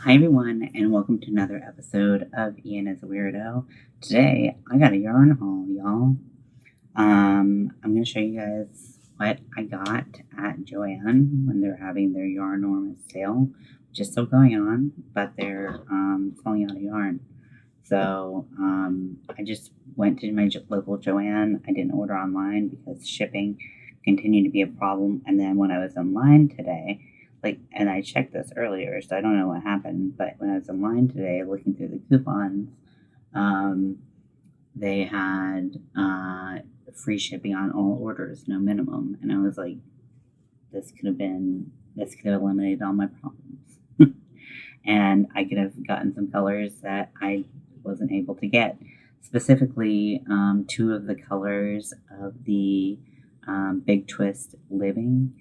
Hi everyone, and welcome to another episode of Ian is a Weirdo. Today, I got a yarn haul, y'all. I'm going to show you guys what I got at Joann when they're having their yarn normal sale, which is still going on, but they're selling out of yarn. So, I just went to my local Joann. I didn't order online because shipping continued to be a problem. And then when I was online today, and I checked this earlier, so I don't know what happened, but when I was online today looking through the coupons, they had free shipping on all orders, no minimum. And I was like, this could have eliminated all my problems. And I could have gotten some colors that I wasn't able to get. Specifically, two of the colors of the Big Twist Living.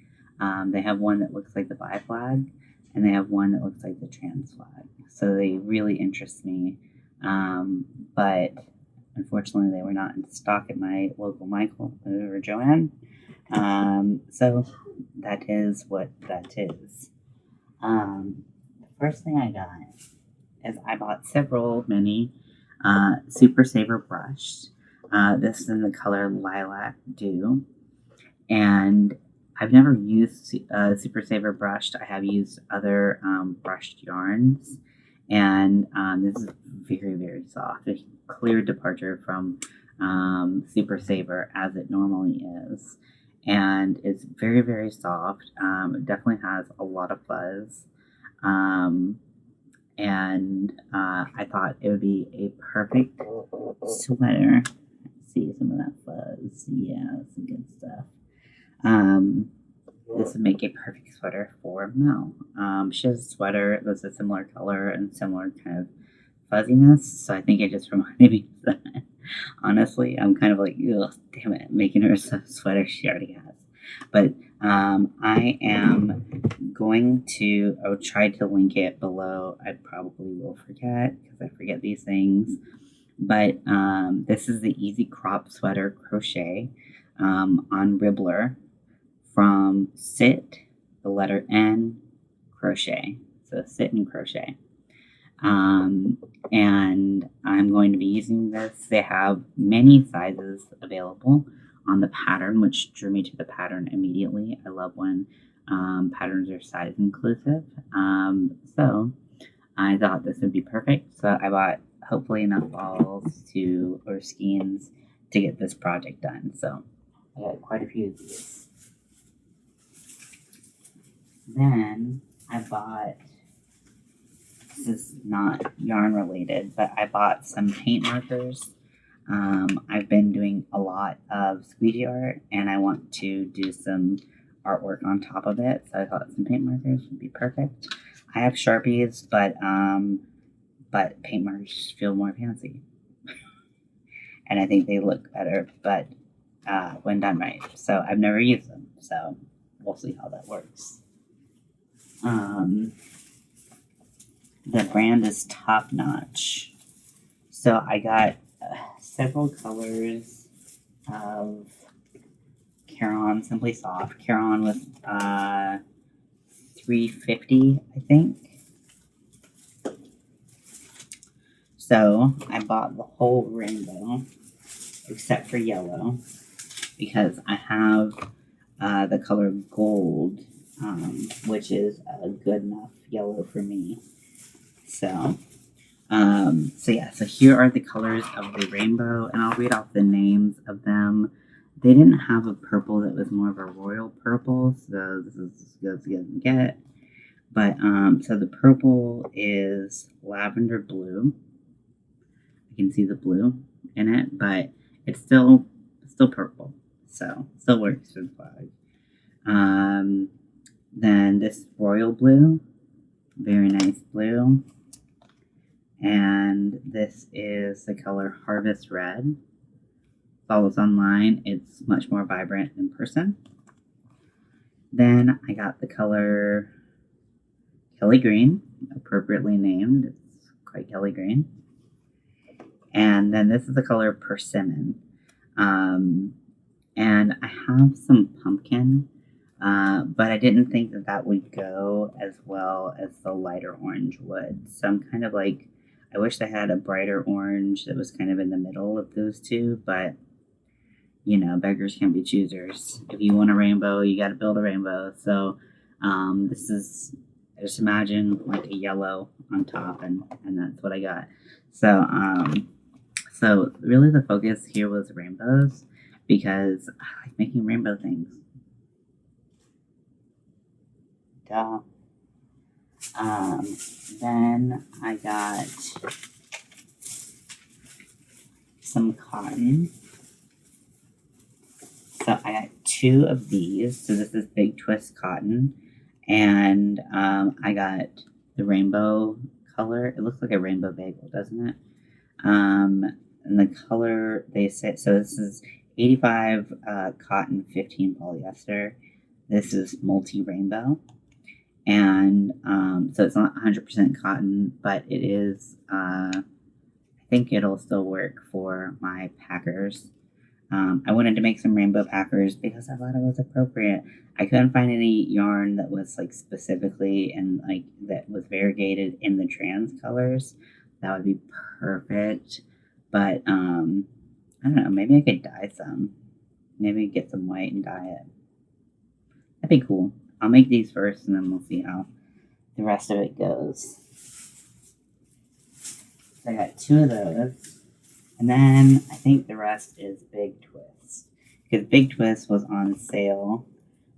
They have one that looks like the bi flag, and they have one that looks like the trans flag. So they really interest me. But unfortunately, they were not in stock at my local Michael or Joann. So that is what that is. The first thing I got is I bought several mini Super Saver brush. This is in the color Lilac Dew. And I've never used Super Saver brushed. I have used other brushed yarns. And this is very, very soft. A clear departure from Super Saver as it normally is. And it's very, very soft. It definitely has a lot of fuzz. And I thought it would be a perfect sweater. See some of that fuzz. Yeah, some good stuff. This would make a perfect sweater for Mel. She has a sweater that's a similar color and similar kind of fuzziness, so I think it just reminded me of that. Honestly, I'm kind of like, ugh, damn it, making her a sweater she already has. But I am going to, I'll try to link it below. I probably will forget because I forget these things. But this is the Easy Crop Sweater Crochet on Ribbler from Sit, the letter N, Crochet. So Sit and Crochet. And I'm going to be using this. They have many sizes available on the pattern, which drew me to the pattern immediately. I love when patterns are size inclusive. So I thought this would be perfect. So I bought hopefully enough balls or skeins to get this project done. So I got quite a few of these. Then I bought, this is not yarn related, but I bought some paint markers. I've been doing a lot of squeegee art, and I want to do some artwork on top of it. So I thought some paint markers would be perfect. I have Sharpies, but paint markers feel more fancy. And I think they look better, but when done right. So I've never used them, so we'll see how that works. The brand is Top Notch. So I got several colors of Caron Simply Soft. Caron was $3.50, I think. So I bought the whole rainbow, except for yellow, because I have the color gold, which is a good enough yellow for me. So here are the colors of the rainbow, and I'll read off the names of them. They didn't have a purple that was more of a royal purple, so this is as good as you can get. But so the purple is lavender blue. You can see the blue in it, but it's still purple, so still works for the flag. Then this royal blue, very nice blue. And this is the color Harvest Red. Follows online. It's much more vibrant in person. Then I got the color Kelly Green, appropriately named. It's quite Kelly Green. And then this is the color Persimmon. And I have some pumpkin But I didn't think that that would go as well as the lighter orange would. So I'm kind of like, I wish I had a brighter orange that was kind of in the middle of those two, but beggars can't be choosers. If you want a rainbow, you got to build a rainbow. So this is, just imagine like a yellow on top, and that's what I got. So really the focus here was rainbows because I like making rainbow things. Duh. Then I got some cotton. So I got 2 of these. So this is Big Twist cotton. And I got the rainbow color. It looks like a rainbow bagel, doesn't it? And the color, they say, so this is 85 cotton, 15 polyester. This is multi-rainbow. And so it's not 100% cotton, but it is, I think it'll still work for my packers. I wanted to make some rainbow packers because I thought it was appropriate. I couldn't find any yarn that was like specifically and like that was variegated in the trans colors. That would be perfect. But I don't know, maybe I could dye some. Maybe get some white and dye it. That'd be cool. I'll make these first and then we'll see how the rest of it goes. So I got 2 of those. And then I think the rest is Big Twist. Because Big Twist was on sale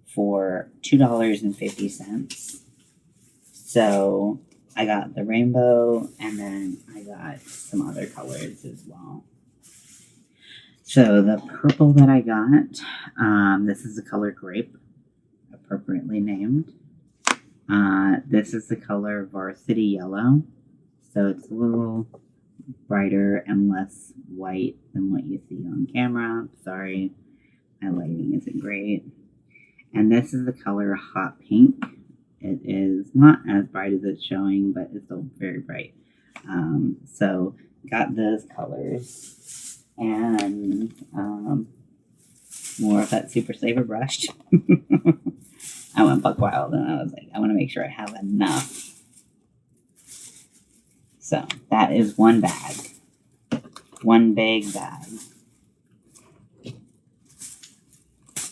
for $2.50. So I got the rainbow and then I got some other colors as well. So the purple that I got, this is the color Grape, appropriately named. This is the color Varsity Yellow. So it's a little brighter and less white than what you see on camera. Sorry, my lighting isn't great. And this is the color Hot Pink. It is not as bright as it's showing, but it's still very bright. So got those colors and more of that Super Saver brush. I went buck wild and I was like, I want to make sure I have enough. So that is one bag. One big bag.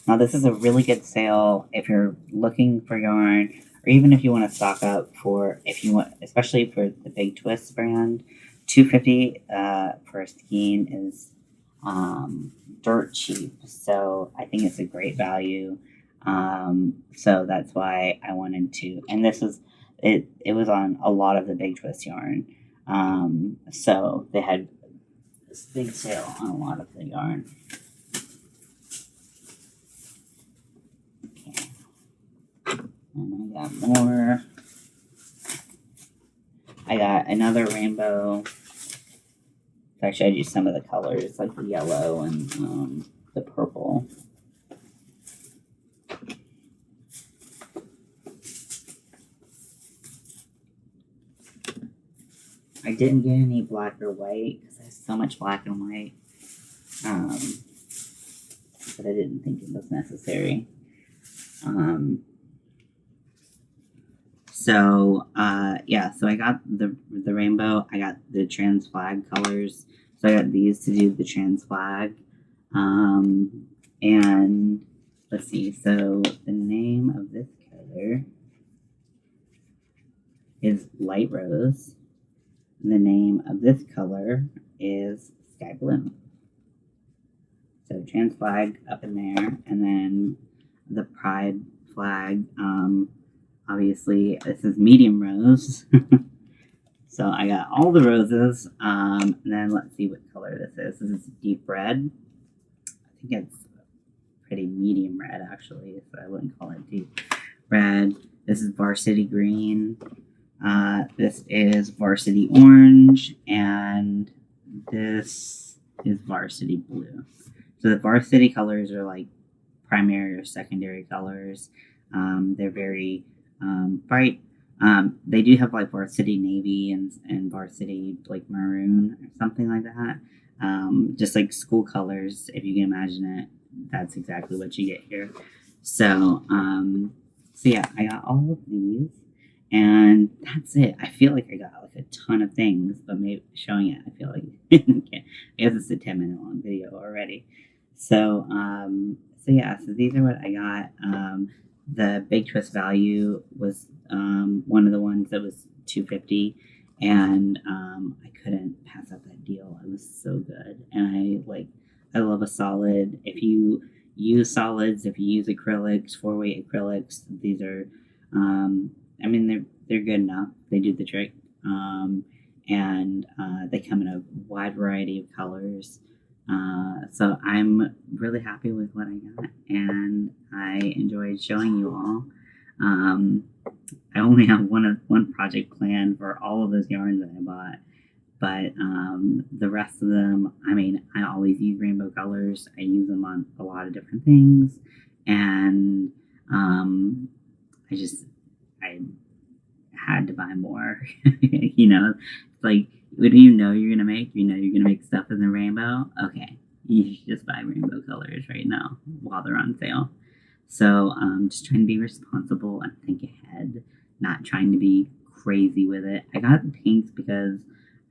Now this is a really good sale if you're looking for yarn, or even if you want to stock up for, if you want, especially for the Big Twist brand. $2.50 for a skein is dirt cheap. So I think it's a great value. So that's why I wanted to, and this was, it was on a lot of the Big Twist yarn. So they had this big sale on a lot of the yarn. Okay. And I got more. I got another rainbow. I showed you some of the colors, like the yellow and the purple. I didn't get any black or white because I have so much black and white, but I didn't think it was necessary. So I got the rainbow. I got the trans flag colors. So I got these to do the trans flag. And let's see. So the name of this color is Light Rose. And the name of this color is Sky Blue. So trans flag up in there, and then the pride flag. Obviously, this is medium rose. So I got all the roses. And then let's see what color this is. This is deep red. I think it's pretty medium red, actually, so I wouldn't call it deep red. This is varsity green. This is varsity orange, and this is varsity blue. So the varsity colors are like primary or secondary colors. They're very bright. They do have like varsity navy and varsity like maroon or something like that. Just like school colors, if you can imagine it. That's exactly what you get here. So, so yeah, I got all of these, and that's it. I feel like I got like a ton of things, but maybe showing it, I feel like I guess it's a 10-minute long video already. So, so yeah, so these are what I got. The Big Twist value was one of the ones that was $2.50, and I couldn't pass up that deal. It was so good, and I love a solid. If you use solids, if you use acrylics, 4-weight acrylics, these are, I mean, they're good enough. They do the trick, and they come in a wide variety of colors. So I'm really happy with what I got, and I enjoyed showing you all. I only have one project planned for all of those yarns that I bought, but the rest of them, I mean, I always use rainbow colors. I use them on a lot of different things, and I just I had to buy more. It's like, what do you know you're gonna make? You know you're gonna make stuff in the rainbow. Okay, you should just buy rainbow colors right now while they're on sale. So just trying to be responsible and think ahead, not trying to be crazy with it. I got the pinks because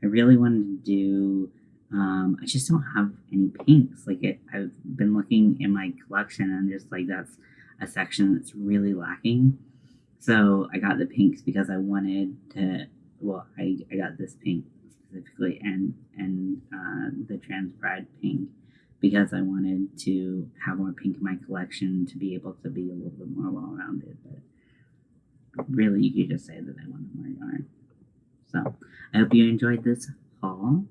I really wanted to do. I just don't have any pinks. I've been looking in my collection and just like that's a section that's really lacking. So I got the pinks because I wanted to. Well, I got this pink specifically and the Trans Pride pink because I wanted to have more pink in my collection to be able to be a little bit more well rounded. But really, you could just say that I wanted more yarn. So I hope you enjoyed this haul.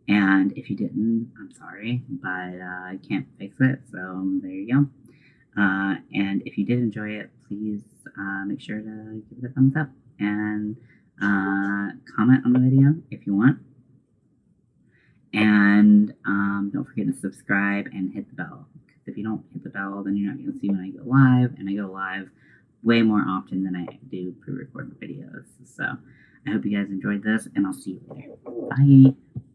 And if you didn't, I'm sorry, but I can't fix it. So there you go. And if you did enjoy it, please make sure to give it a thumbs up and comment on the video if you want. And don't forget to subscribe and hit the bell. Because if you don't hit the bell, then you're not going to see when I go live. And I go live way more often than I do pre-recorded videos. So I hope you guys enjoyed this, and I'll see you later. Bye.